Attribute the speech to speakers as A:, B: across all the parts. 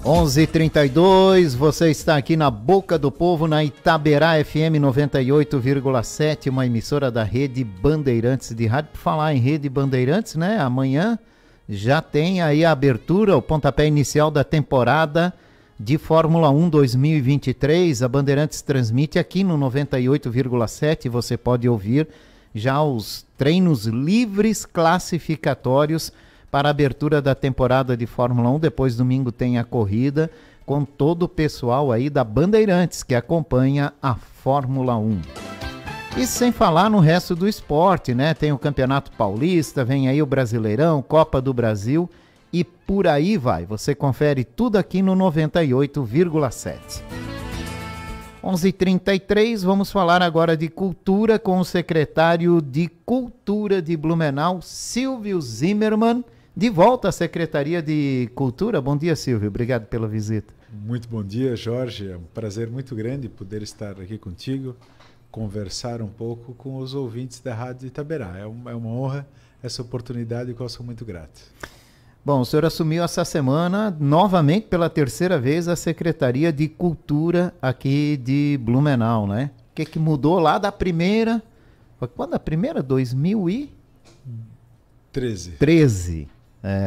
A: 11h32, você está aqui na Boca do Povo, na Itaberá FM 98,7, uma emissora da Rede Bandeirantes de Rádio. Por falar em Rede Bandeirantes, né? Amanhã já tem aí a abertura, o pontapé inicial da temporada de Fórmula 1 2023. A Bandeirantes transmite aqui no 98,7, você pode ouvir já os treinos livres classificatórios para a abertura da temporada de Fórmula 1. Depois, domingo, tem a corrida com todo o pessoal aí da Bandeirantes que acompanha a Fórmula 1. E sem falar no resto do esporte, né? Tem o Campeonato Paulista, vem aí o Brasileirão, Copa do Brasil e por aí vai. Você confere tudo aqui no 98,7. 11h33, vamos falar agora de cultura com o secretário de Cultura de Blumenau, Silvio Zimmermann, de volta à Secretaria de Cultura. Bom dia, Silvio. Obrigado pela visita.
B: Muito bom dia, Jorge. É um prazer muito grande poder estar aqui contigo, conversar um pouco com os ouvintes da Rádio Itaberá. É uma honra essa oportunidade, qual eu sou muito grato.
A: Bom, o senhor assumiu essa semana, novamente, pela terceira vez, a Secretaria de Cultura aqui de Blumenau, né? O que mudou lá da primeira? Foi quando a primeira? 2013.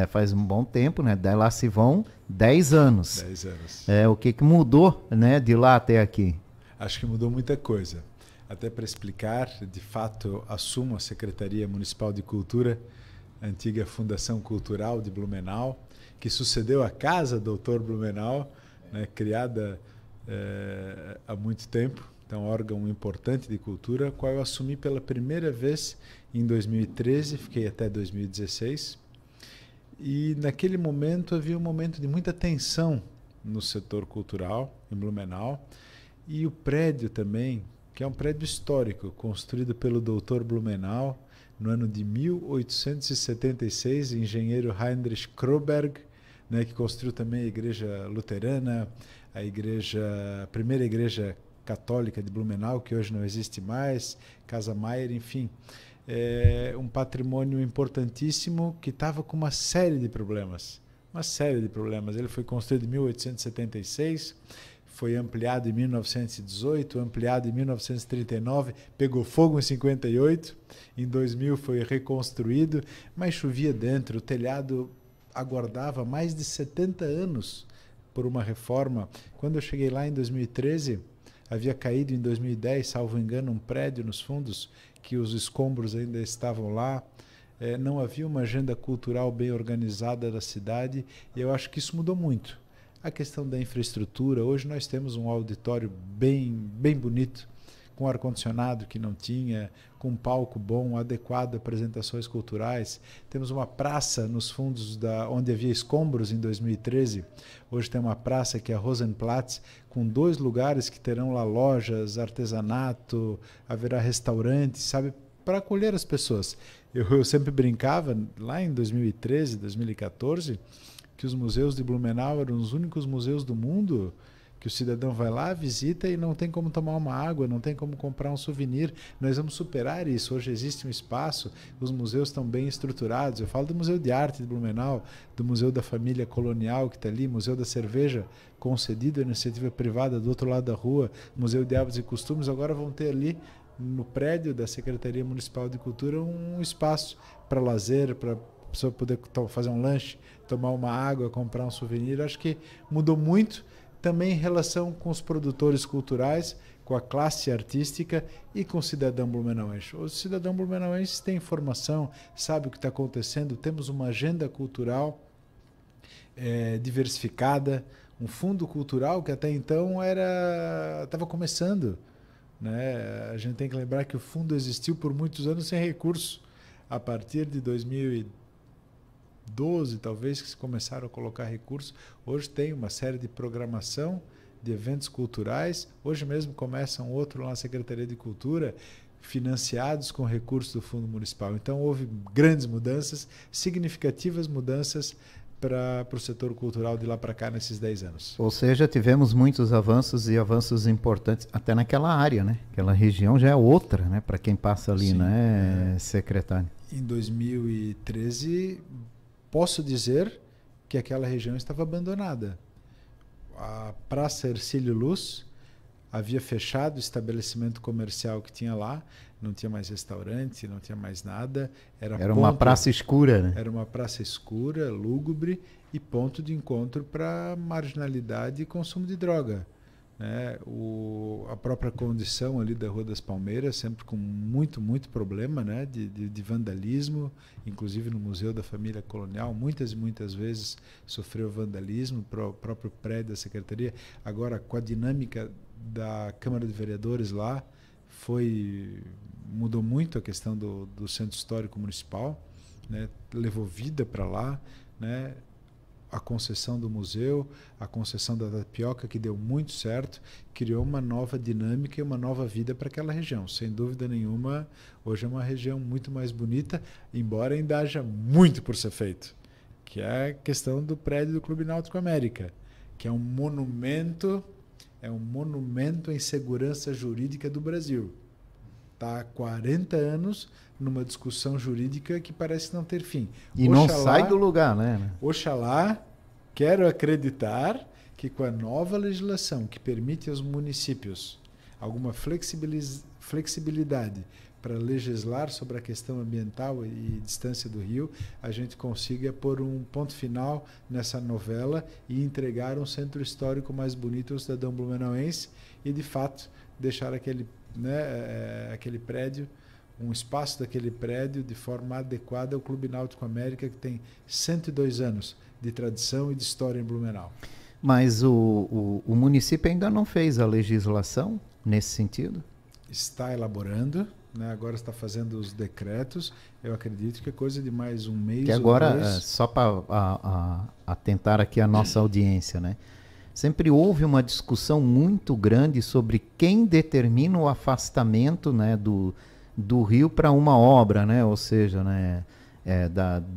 A: Faz um bom tempo, né? Lá se vão 10 anos.
B: 10 anos.
A: O que mudou, né, de lá até aqui?
B: Acho que mudou muita coisa. Até para explicar, de fato, eu assumo a Secretaria Municipal de Cultura, a antiga Fundação Cultural de Blumenau, que sucedeu a Casa Doutor Blumenau, né, criada há muito tempo. Então, órgão importante de cultura, qual eu assumi pela primeira vez em 2013, fiquei até 2016. E naquele momento havia um momento de muita tensão no setor cultural em Blumenau, e o prédio também, que é um prédio histórico, construído pelo Dr. Blumenau no ano de 1876, engenheiro Heinrich Kroberg, né, que construiu também a igreja luterana, a primeira igreja católica de Blumenau, que hoje não existe mais, Casa Maier, enfim. É um patrimônio importantíssimo que estava com uma série de problemas. Ele foi construído em 1876, foi ampliado em 1918, ampliado em 1939, pegou fogo em 58, em 2000 foi reconstruído, mas chovia dentro, o telhado aguardava mais de 70 anos por uma reforma. Quando eu cheguei lá em 2013, havia caído em 2010, salvo engano, um prédio nos fundos, que os escombros ainda estavam lá. Não havia uma agenda cultural bem organizada da cidade, e eu acho que isso mudou muito. A questão da infraestrutura, hoje nós temos um auditório bem bonito, com ar-condicionado que não tinha, com um palco bom, adequado a apresentações culturais. Temos uma praça nos fundos onde havia escombros em 2013. Hoje tem uma praça que é a Rosenplatz, com 2 lugares que terão lá lojas, artesanato, haverá restaurantes, sabe, para acolher as pessoas. Eu sempre brincava, lá em 2013, 2014, que os museus de Blumenau eram os únicos museus do mundo que o cidadão vai lá, visita e não tem como tomar uma água, não tem como comprar um souvenir. Nós vamos superar isso. Hoje existe um espaço, os museus estão bem estruturados. Eu falo do Museu de Arte de Blumenau, do Museu da Família Colonial, que está ali, Museu da Cerveja, concedido a iniciativa privada do outro lado da rua, Museu de Hábitos e Costumes. Agora vão ter ali, no prédio da Secretaria Municipal de Cultura, um espaço para lazer, para a pessoa poder fazer um lanche, tomar uma água, comprar um souvenir. Acho que mudou muito também em relação com os produtores culturais, com a classe artística e com o cidadão blumenauense. O cidadão blumenauense tem informação, sabe o que está acontecendo, temos uma agenda cultural diversificada, um fundo cultural que até então estava começando, né? A gente tem que lembrar que o fundo existiu por muitos anos sem recurso. A partir de 2012, talvez, que se começaram a colocar recursos. Hoje tem uma série de programação de eventos culturais. Hoje mesmo começa um outro lá na Secretaria de Cultura, financiados com recursos do Fundo Municipal. Então houve grandes mudanças, significativas mudanças para o setor cultural de lá para cá nesses 10 anos.
A: Ou seja, tivemos muitos avanços e avanços importantes até naquela área, né? Aquela região já é outra, né? Para quem passa ali, sim, né, secretário?
B: Em 2013, posso dizer que aquela região estava abandonada. a Praça Hercílio Luz havia fechado o estabelecimento comercial que tinha lá, não tinha mais restaurante, não tinha mais nada.
A: Era uma praça escura, né?
B: Era uma praça escura, lúgubre e ponto de encontro para marginalidade e consumo de droga. Né? A própria condição ali da Rua das Palmeiras, sempre com muito problema, né? de vandalismo, inclusive no Museu da Família Colonial, muitas e muitas vezes sofreu vandalismo, o próprio prédio da Secretaria. Agora, com a dinâmica da Câmara de Vereadores lá, mudou muito a questão do Centro Histórico Municipal, né? Levou vida para lá, né? A concessão do museu, a concessão da tapioca, que deu muito certo, criou uma nova dinâmica e uma nova vida para aquela região. Sem dúvida nenhuma, hoje é uma região muito mais bonita, embora ainda haja muito por ser feito, que é a questão do prédio do Clube Náutico América, que é um monumento em segurança jurídica do Brasil. Está há 40 anos numa discussão jurídica que parece não ter fim.
A: E Oxalá, não sai do lugar, né?
B: Oxalá, quero acreditar que com a nova legislação que permite aos municípios alguma flexibilidade para legislar sobre a questão ambiental e distância do rio, a gente consiga pôr um ponto final nessa novela e entregar um centro histórico mais bonito ao cidadão blumenauense e, de fato, deixar aquele prédio, um espaço daquele prédio de forma adequada ao Clube Náutico América, que tem 102 anos de tradição e de história em Blumenau.
A: Mas o município ainda não fez a legislação nesse sentido?
B: Está elaborando, né? Agora está fazendo os decretos. Eu acredito que é coisa de mais um mês
A: que agora, só para atentar aqui a nossa audiência, né? Sempre houve uma discussão muito grande sobre quem determina o afastamento, né, do rio para uma obra, né? Ou seja, né,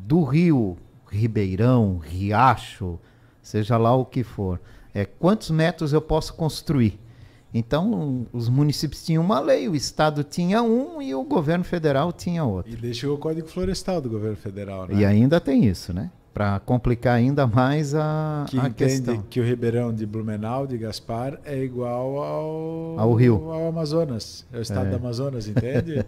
A: do rio Ribeirão, Riacho, seja lá o que for. Quantos metros eu posso construir? Então, os municípios tinham uma lei, o Estado tinha um e o governo federal tinha outro.
B: E deixou o Código Florestal do governo federal, né?
A: E ainda tem isso, né? Para complicar ainda mais a questão.
B: Que o Ribeirão de Blumenau, de Gaspar, é igual
A: ao rio,
B: ao Amazonas. É o estado do Amazonas, entende?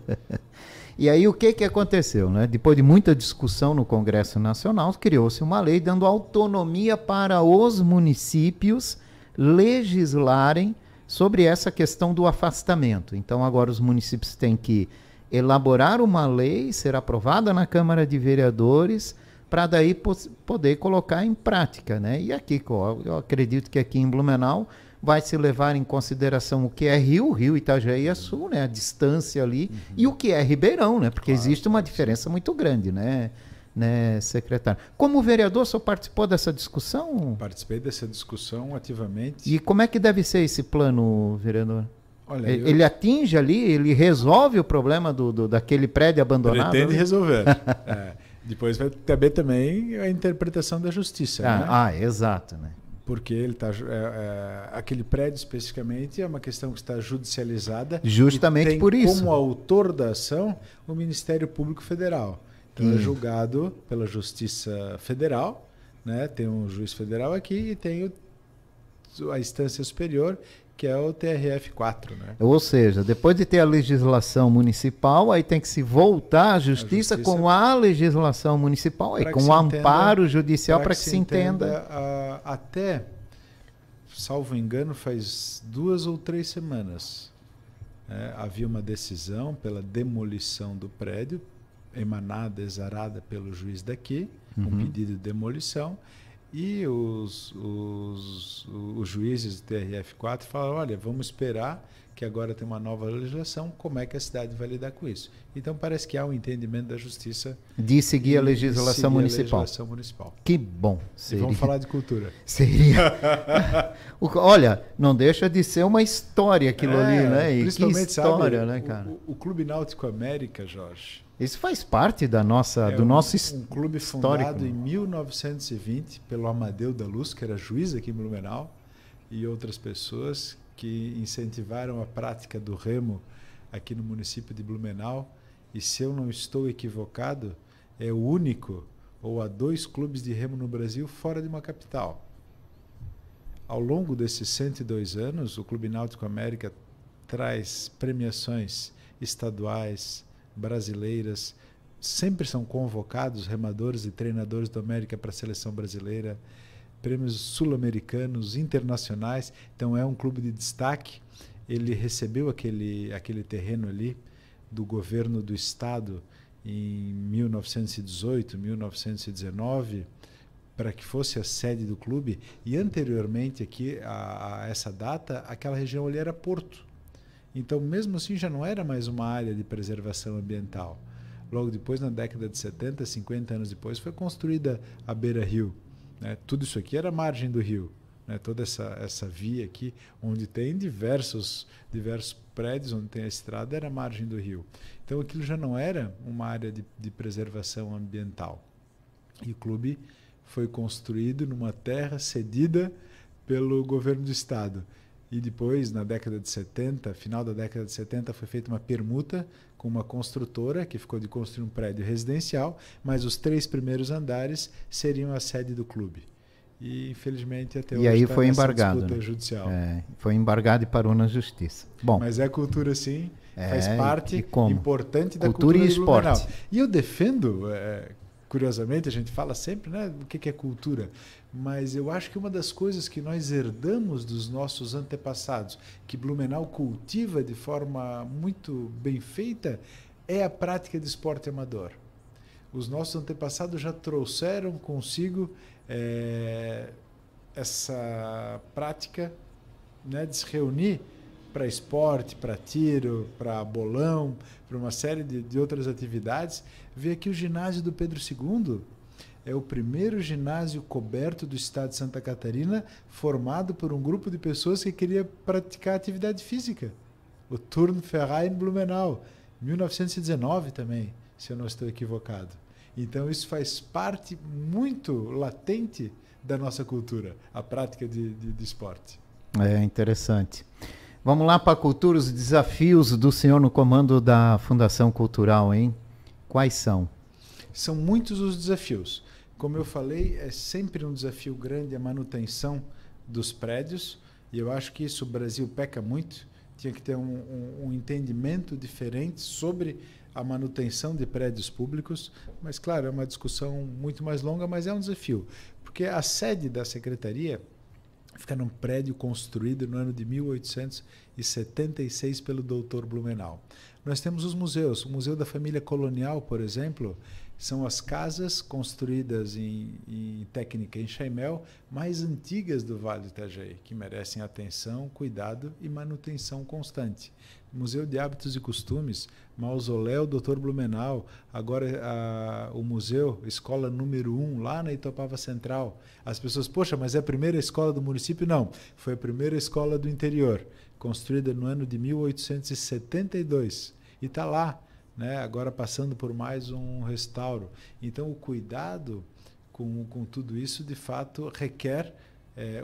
A: E aí o que aconteceu, né? Depois de muita discussão no Congresso Nacional, criou-se uma lei dando autonomia para os municípios legislarem sobre essa questão do afastamento. Então agora os municípios têm que elaborar uma lei, ser aprovada na Câmara de Vereadores, para daí poder colocar em prática, né? E aqui, eu acredito que aqui em Blumenau vai se levar em consideração o que é Rio Itajaí-Açu, né? A distância ali, e o que é Ribeirão, né? Porque existe uma diferença muito grande, né, secretário? Como vereador, o senhor participou dessa discussão?
B: Participei dessa discussão ativamente.
A: E como é que deve ser esse plano, vereador?
B: Olha,
A: ele atinge ali, ele resolve o problema daquele prédio abandonado?
B: Pretende resolver. Depois vai caber também a interpretação da justiça. Né?
A: Exato, né?
B: Porque ele tá, aquele prédio especificamente é uma questão que está judicializada.
A: Justamente
B: tem
A: por isso.
B: Como autor da ação, o Ministério Público Federal. Então é julgado pela Justiça Federal, né? Tem um juiz federal aqui e tem a instância superior, que é o TRF4, né?
A: Ou seja, depois de ter a legislação municipal, aí tem que se voltar à justiça com a legislação municipal, aí, com o amparo judicial para que se entenda.
B: Até, salvo engano, faz 2 ou 3 semanas, havia uma decisão pela demolição do prédio, emanada, exarada pelo juiz daqui, um pedido de demolição. E os juízes do TRF4 falaram, olha, vamos esperar que agora tem uma nova legislação, como é que a cidade vai lidar com isso? Então parece que há um entendimento da justiça
A: de seguir a legislação municipal. Que bom.
B: Seria. E vamos falar de cultura.
A: Seria. Olha, não deixa de ser uma história aquilo ali, né? E
B: principalmente,
A: que história,
B: sabe,
A: né, cara?
B: O Clube Náutico América, Jorge.
A: Isso faz parte do nosso
B: um clube
A: histórico.
B: Fundado em 1920 pelo Amadeu da Luz, que era juiz aqui em Blumenau, e outras pessoas que incentivaram a prática do remo aqui no município de Blumenau. E se eu não estou equivocado, é o único, ou há 2 clubes de remo no Brasil fora de uma capital. Ao longo desses 102 anos, o Clube Náutico América traz premiações estaduais, brasileiras, sempre são convocados remadores e treinadores do América para a seleção brasileira, prêmios sul-americanos, internacionais, então é um clube de destaque. Ele recebeu aquele terreno ali do governo do estado em 1918, 1919, para que fosse a sede do clube, e anteriormente aqui a essa data, aquela região ali era porto. Então, mesmo assim, já não era mais uma área de preservação ambiental. Logo depois, na década de 70, 50 anos depois, foi construída a beira-rio. Né? Tudo isso aqui era a margem do rio. Né? Toda essa via aqui, onde tem diversos prédios, onde tem a estrada, era a margem do rio. Então, aquilo já não era uma área de preservação ambiental. E o clube foi construído numa terra cedida pelo governo do estado. E depois, na década de 70, final da década de 70, foi feita uma permuta com uma construtora que ficou de construir um prédio residencial, mas os 3 primeiros andares seriam a sede do clube. E, infelizmente, até hoje
A: aí
B: está
A: foi
B: nessa
A: embargado,
B: disputa
A: né?
B: judicial.
A: Foi embargado e parou na justiça. Bom,
B: mas é cultura, sim, faz parte importante da
A: cultura
B: cultura
A: e esporte.
B: E eu defendo, curiosamente, a gente fala sempre, né, o que é cultura, mas eu acho que uma das coisas que nós herdamos dos nossos antepassados, que Blumenau cultiva de forma muito bem feita, é a prática de esporte amador. Os nossos antepassados já trouxeram consigo essa prática, né, de se reunir para esporte, para tiro, para bolão, para uma série de outras atividades. Vê aqui o ginásio do Pedro II, é o primeiro ginásio coberto do estado de Santa Catarina, formado por um grupo de pessoas que queria praticar atividade física. O Turnverein Blumenau, 1919 também, se eu não estou equivocado. Então isso faz parte muito latente da nossa cultura, a prática de esporte.
A: É interessante. Vamos lá para a cultura, os desafios do senhor no comando da Fundação Cultural, hein? Quais são?
B: São muitos os desafios. Como eu falei, é sempre um desafio grande a manutenção dos prédios, e eu acho que isso o Brasil peca muito. Tinha que ter um entendimento diferente sobre a manutenção de prédios públicos, mas claro, é uma discussão muito mais longa, mas é um desafio, porque a sede da Secretaria fica num prédio construído no ano de 1876 pelo Dr. Blumenau. Nós temos os museus. O Museu da Família Colonial, por exemplo, são as casas construídas em técnica em Chaimel mais antigas do Vale do Itajaí, que merecem atenção, cuidado e manutenção constante. Museu de Hábitos e Costumes, Mausoléu Dr. Blumenau, agora o museu, escola número 1, lá na Itopava Central. As pessoas, poxa, mas é a primeira escola do município? Não, foi a primeira escola do interior, construída no ano de 1872. E está lá, né, agora passando por mais um restauro. Então, o cuidado com tudo isso, de fato, requer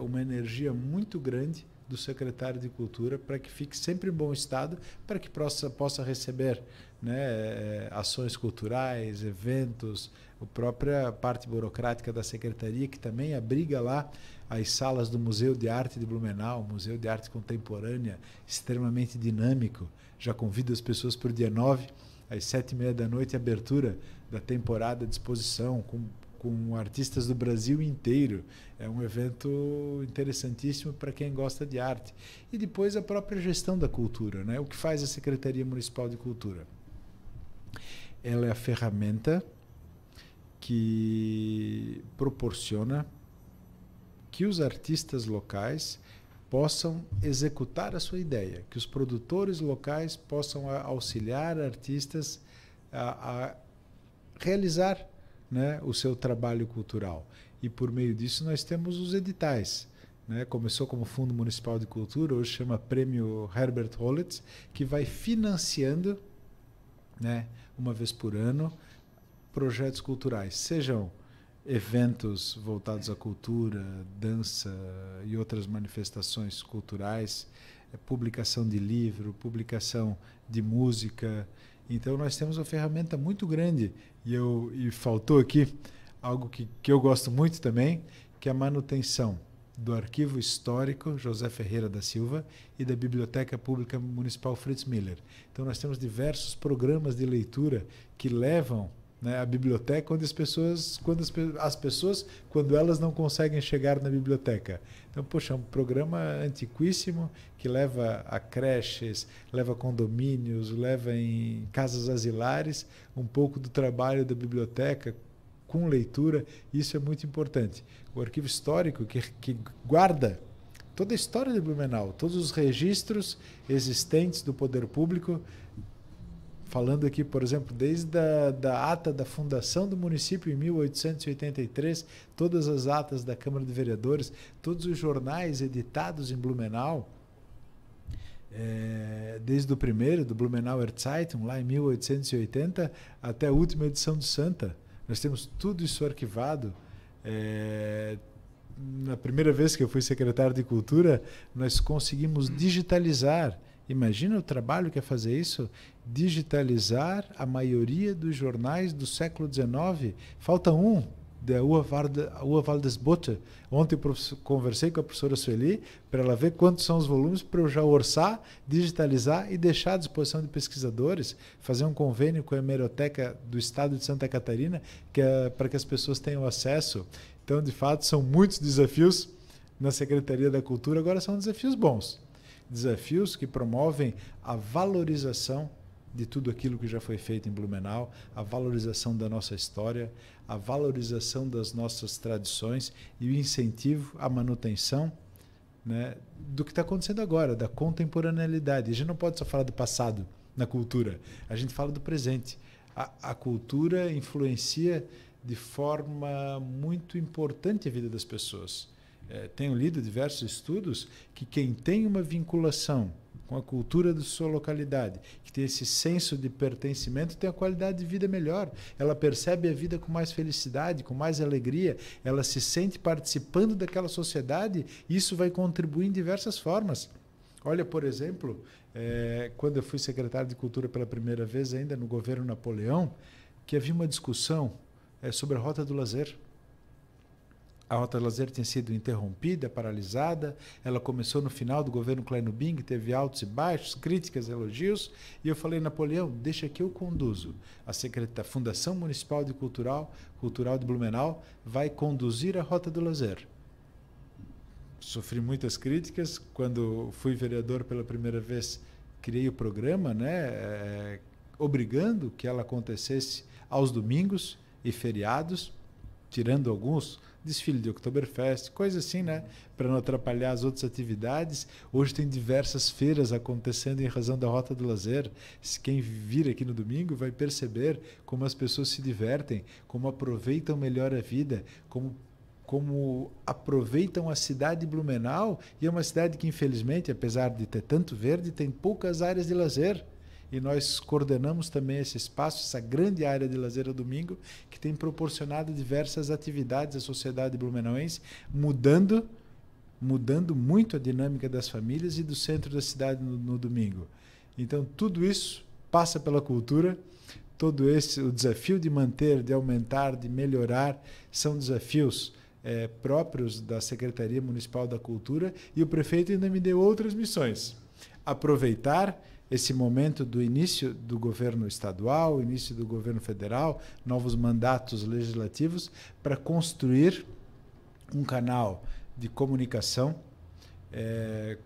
B: uma energia muito grande do secretário de Cultura para que fique sempre em bom estado, para que possa receber, né, ações culturais, eventos, a própria parte burocrática da Secretaria, que também abriga lá as salas do Museu de Arte de Blumenau, Museu de Arte Contemporânea, extremamente dinâmico. Já convido as pessoas para o dia 9, às 7h30 da noite, abertura da temporada de exposição, com artistas do Brasil inteiro. É um evento interessantíssimo para quem gosta de arte. E depois a própria gestão da cultura, né? O que faz a Secretaria Municipal de Cultura? Ela é a ferramenta que proporciona que os artistas locais possam executar a sua ideia, que os produtores locais possam auxiliar artistas a realizar, né, o seu trabalho cultural. E por meio disso nós temos os editais. Né? Começou como Fundo Municipal de Cultura, hoje chama Prêmio Herbert Hollitz, que vai financiando, né, uma vez por ano, projetos culturais, sejam eventos voltados à cultura, dança e outras manifestações culturais, publicação de livro, publicação de música. Então nós temos uma ferramenta muito grande e faltou aqui algo que eu gosto muito também, que é a manutenção. do Arquivo Histórico José Ferreira da Silva e da Biblioteca Pública Municipal Fritz Miller. Então nós temos diversos programas de leitura que levam, né, a biblioteca onde as pessoas, quando elas não conseguem chegar na biblioteca. Então, poxa, é um programa antiquíssimo que leva a creches, leva a condomínios, leva em casas asilares um pouco do trabalho da biblioteca com leitura. Isso é muito importante. O arquivo histórico que guarda toda a história de Blumenau, todos os registros existentes do poder público, falando aqui, por exemplo, desde a ata da fundação do município em 1883, todas as atas da Câmara de Vereadores, todos os jornais editados em Blumenau, desde o primeiro, do Blumenauer Zeitung, lá em 1880, até a última edição do Santa. Nós temos tudo isso arquivado. Na primeira vez que eu fui secretário de Cultura, nós conseguimos digitalizar. Imagina o trabalho que é fazer isso, digitalizar a maioria dos jornais do século XIX. Falta um, da Waldesbote. Ontem eu conversei com a professora Sueli para ela ver quantos são os volumes para eu já orçar, digitalizar e deixar à disposição de pesquisadores, fazer um convênio com a Hemeroteca do Estado de Santa Catarina, para que as pessoas tenham acesso. Então, de fato, são muitos desafios na Secretaria da Cultura, agora são desafios bons. Desafios que promovem a valorização de tudo aquilo que já foi feito em Blumenau, a valorização da nossa história, a valorização das nossas tradições e o incentivo à manutenção, né, do que está acontecendo agora, da contemporaneidade. A gente não pode só falar do passado na cultura, a gente fala do presente. A cultura influencia de forma muito importante a vida das pessoas. Tenho lido diversos estudos que quem tem uma vinculação com a cultura da sua localidade, que tem esse senso de pertencimento, tem a qualidade de vida melhor. Ela percebe a vida com mais felicidade, com mais alegria, ela se sente participando daquela sociedade e isso vai contribuir em diversas formas. Olha, por exemplo, quando eu fui secretário de Cultura pela primeira vez, ainda no governo Napoleão, que havia uma discussão sobre a Rota do Lazer. A Rota do Lazer tinha sido interrompida, paralisada. Ela começou no final do governo Klein Bing, teve altos e baixos, críticas, elogios. E eu falei, Napoleão, deixa que eu conduzo. A Fundação Municipal de Cultural de Blumenau vai conduzir a Rota do Lazer. Sofri muitas críticas. Quando fui vereador pela primeira vez, criei o programa, né, obrigando que ela acontecesse aos domingos e feriados, tirando alguns, desfile de Oktoberfest, coisa assim, né? Para não atrapalhar as outras atividades. Hoje tem diversas feiras acontecendo em razão da Rota do Lazer. Quem vir aqui no domingo vai perceber como as pessoas se divertem, como aproveitam melhor a vida, como aproveitam a cidade de Blumenau, e é uma cidade que, infelizmente, apesar de ter tanto verde, tem poucas áreas de lazer. E nós coordenamos também esse espaço, essa grande área de lazer ao domingo, que tem proporcionado diversas atividades à sociedade blumenauense, mudando muito a dinâmica das famílias e do centro da cidade no domingo. Então, tudo isso passa pela cultura, o desafio de manter, de aumentar, de melhorar, são desafios próprios da Secretaria Municipal da Cultura, e o prefeito ainda me deu outras missões. Aproveitar esse momento do início do governo estadual, início do governo federal, novos mandatos legislativos, para construir um canal de comunicação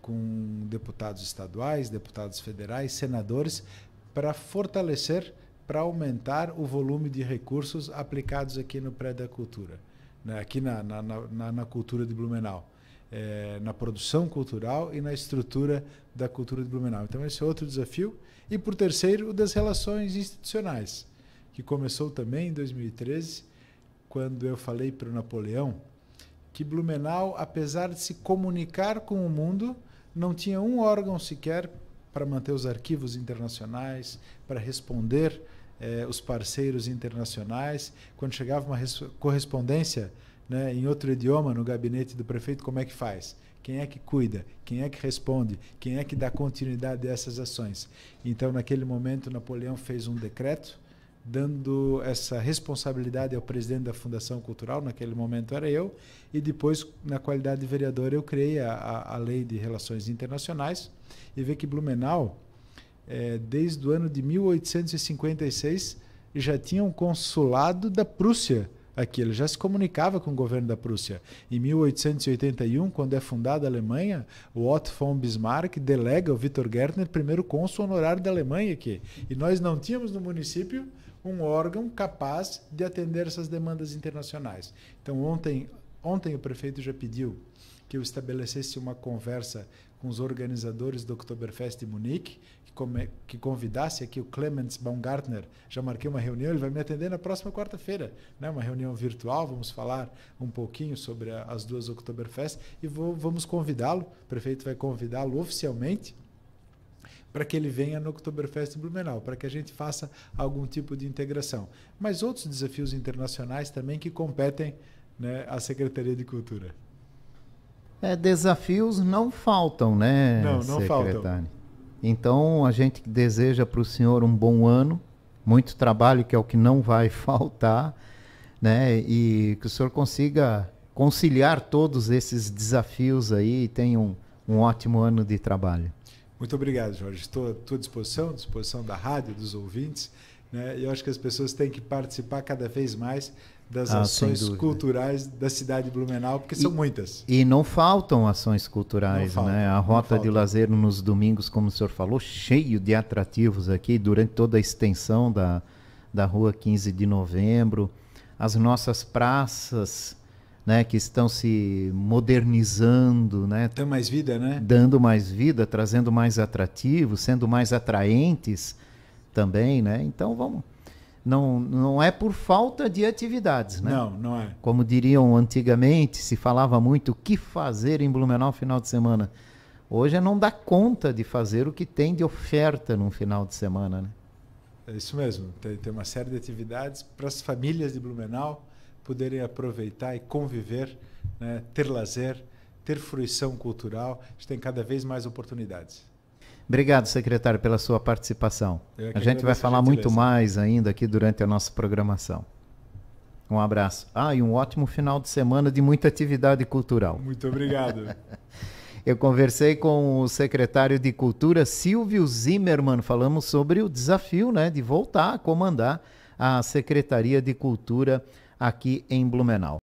B: com deputados estaduais, deputados federais, senadores, para fortalecer, para aumentar o volume de recursos aplicados aqui no Prédio da Cultura, né, aqui na cultura de Blumenau. Na produção cultural e na estrutura da cultura de Blumenau. Então, esse é outro desafio. E, por terceiro, o das relações institucionais, que começou também em 2013, quando eu falei para o Napoleão que Blumenau, apesar de se comunicar com o mundo, não tinha um órgão sequer para manter os arquivos internacionais, para responder os parceiros internacionais. Quando chegava uma correspondência, né, em outro idioma, no gabinete do prefeito, como é que faz? Quem é que cuida? Quem é que responde? Quem é que dá continuidade a essas ações? Então, naquele momento, Napoleão fez um decreto dando essa responsabilidade ao presidente da Fundação Cultural, naquele momento era eu, e depois, na qualidade de vereador, eu criei a Lei de Relações Internacionais, e vê que Blumenau, desde o ano de 1856, já tinha um consulado da Prússia aqui, ele já se comunicava com o governo da Prússia. Em 1881, quando é fundada a Alemanha, o Otto von Bismarck delega o Victor Gärtner, primeiro cônsul honorário da Alemanha aqui. E nós não tínhamos no município um órgão capaz de atender essas demandas internacionais. Então, ontem o prefeito já pediu que eu estabelecesse uma conversa com os organizadores do Oktoberfest de Munique, que convidasse aqui o Clemens Baumgartner. Já marquei uma reunião, ele vai me atender na próxima quarta-feira, né? Uma reunião virtual, vamos falar um pouquinho sobre as duas Oktoberfest e vamos convidá-lo, o prefeito vai convidá-lo oficialmente para que ele venha no Oktoberfest em Blumenau, para que a gente faça algum tipo de integração. Mas outros desafios internacionais também que competem, né, à Secretaria de Cultura.
A: Desafios não faltam, né,
B: não
A: secretário?
B: Faltam.
A: Então, a gente deseja para o senhor um bom ano, muito trabalho, que é o que não vai faltar, né? E que o senhor consiga conciliar todos esses desafios aí e tenha um ótimo ano de trabalho.
B: Muito obrigado, Jorge. Estou à tua disposição da rádio, dos ouvintes, né? E eu acho que as pessoas têm que participar cada vez mais das ações culturais da cidade de Blumenau, porque são muitas.
A: E não faltam ações culturais, né? A rota de lazer nos domingos, como o senhor falou, cheio de atrativos aqui durante toda a extensão da rua 15 de novembro. As nossas praças, né, que estão se modernizando, né?
B: Dando mais vida, né?
A: Dando mais vida, trazendo mais atrativos, sendo mais atraentes também, né? Então vamos... Não é por falta de atividades, né?
B: Não é.
A: Como diriam antigamente, se falava muito o que fazer em Blumenau no final de semana. Hoje é não dar conta de fazer o que tem de oferta no final de semana, né?
B: É isso mesmo. Tem uma série de atividades para as famílias de Blumenau poderem aproveitar e conviver, né? Ter lazer, ter fruição cultural. A gente tem cada vez mais oportunidades.
A: Obrigado, secretário, pela sua participação. A gente vai falar muito mais ainda aqui durante a nossa programação. Um abraço. E um ótimo final de semana de muita atividade cultural.
B: Muito obrigado.
A: Eu conversei com o secretário de Cultura, Silvio Zimmermann. Falamos sobre o desafio, né, de voltar a comandar a Secretaria de Cultura aqui em Blumenau.